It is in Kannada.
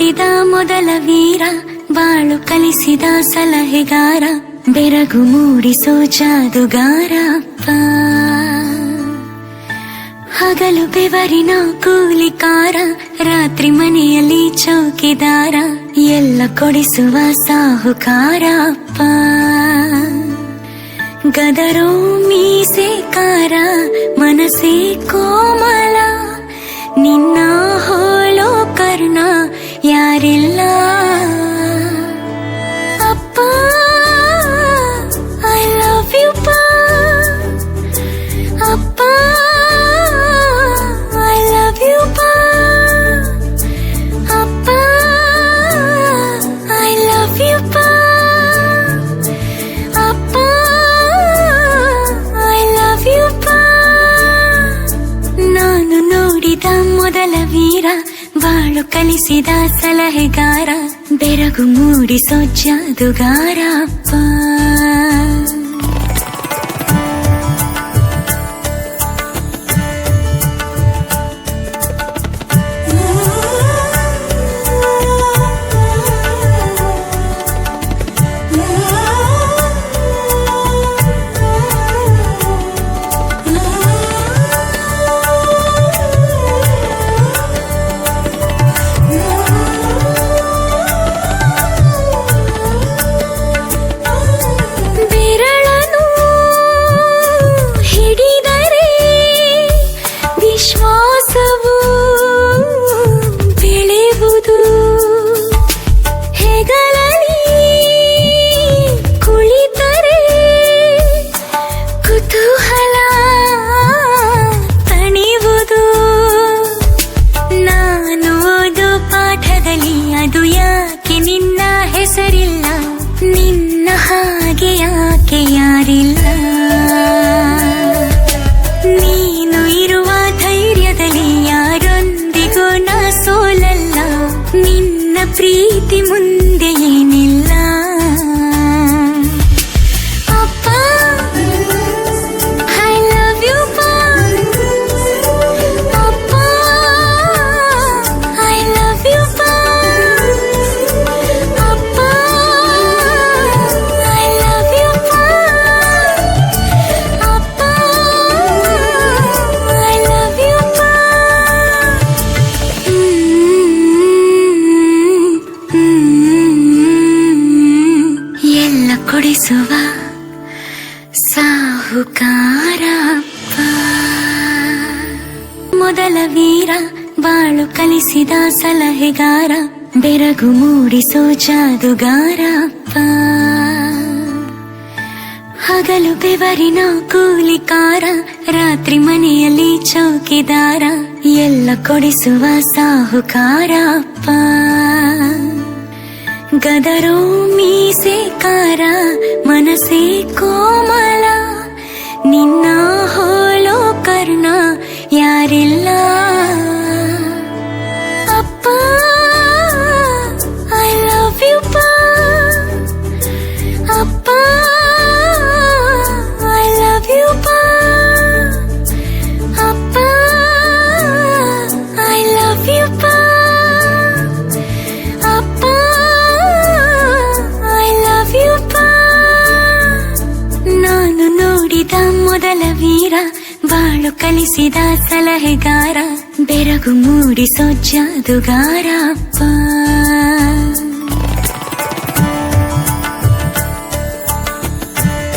ನೋಡಿದ ಮೊದಲ ವೀರ, ಬಾಳು ಕಲಿಸಿದ ಸಲಹೆಗಾರ, ಬೆರಗು ಮೂಡಿಸೋ ಜಾದುಗಾರ ಅಪ್ಪ. ಹಗಲು ಬೆವರಿನ ಕೂಲಿಕಾರ, ರಾತ್ರಿ ಮನೆಯಲ್ಲಿ ಚೌಕಿದಾರ, ಎಲ್ಲ ಕೊಡಿಸುವ ಸಾಹುಕಾರ ಅಪ್ಪ. ಗದರೋ ಮೀಸೆಕಾರ, ಮನಸ್ಸೇ ಕೋಮಲ, ನಿನ್ನ ಹೋಲೋ ಕರ್ಣ ಯಾರಿಲ್ಲ ಅಪ್ಪ. ಐ ಲವ್ ಯು ಪಾ ಅಪ್ಪ, ಐ ಲವ್ ಯು ಪಾ ಅಪ್ಪ, ಐ ಲವ್ ಯು ಪಾ ಅಪ್ಪ, ಐ ಲವ್ ಯು ಪಾ. ನಾನು ನೋಡಿದ ಮೊದಲ ವೀರ, ಬಾಳು ಕಲಿಸಿದ ಸಲಹೆಗಾರ, ಬೆರಗು ಮೂಡಿಸೋ ಜಾದುಗಾರ ಅಪ್ಪ. ವಿಶ್ವಾಸವು ಬೆಳೆಯುವುದು, ಹೆಗಲಲ್ಲಿ ಕುಳಿತರೆ ಕುತೂಹಲ ತಣಿಯುವುದು. ನಾನು ಓದೋ ಪಾಠದಲ್ಲಿ ಅದು ಯಾಕೆ ನಿನ್ನ ಹೆಸರಿಲ್ಲ, ನಿನ್ನ ಹಾಗೆ ಯಾಕೆ ಯಾರಿಲ್ಲ. ನೀನು ಇರುವ ಧೈರ್ಯದಲ್ಲಿ ಯಾರೊಂದಿಗೂ ನಾ ಸೋಲಲ್ಲ, ನಿನ್ನ ಪ್ರೀತಿ ಮುಂದೆ ಏನಿಲ್ಲ ಅಪ್ಪ. ಐ ಲವ್ ಯು ಪಾ ಅಪ್ಪ, ಐ ಲವ್ ಯು ಪಾ ಅಪ್ಪ, ಐ ಲವ್ ಯು ಪಾ ಅಪ್ಪ, ಐ ಲವ್ ಯು ಪಾ. ಎಲ್ಲ ಕೊಡಿಸುವ ಸಾಹುಕಾರ ಅಪ್ಪ. ಮೊದಲ ವೀರ, ಬಾಳು ಕಲಿಸಿದ ಸಲಹೆಗಾರ, ಬೆರಗು ಮೂಡಿಸೋ ಜಾದುಗಾರ ಅಪ್ಪ. ಹಗಲು ಬೆವರಿನ ಕೂಲಿಕಾರ, ರಾತ್ರಿ ಮನೆಯಲ್ಲಿ ಚೌಕಿದಾರ, ಎಲ್ಲ ಕೊಡಿಸುವ ಸಾಹುಕಾರ ಅಪ್ಪ. ಗದರೋ ಮೀಸೆಕಾರ, ಮನಸ್ಸೇ ಕೋಮಲ, ನಿನ್ನ ಹೋಲೋ ಕರ್ಣ ಯಾರಿಲ್ಲ ಅಪ್ಪ. ಐ ಲವ್ ಯು ಪಾ ಅಪ್ಪ, ಐ ಲವ್ ಯು ಪಾ ಅಪ್ಪ, ಐ ಲವ್ ಯು ಪಾ ಅಪ್ಪ, ಐ ಲವ್ ಯು ಪಾ. ನಾನು ನೋಡಿದ ಮೊದಲ ವೀರ, ಬಾಳು ಕಲಿಸಿದ ಸಲಹೆಗಾರ, ಬೆರಗು ಮೂಡಿಸೋ ಜಾದುಗಾರ ಅಪ್ಪ.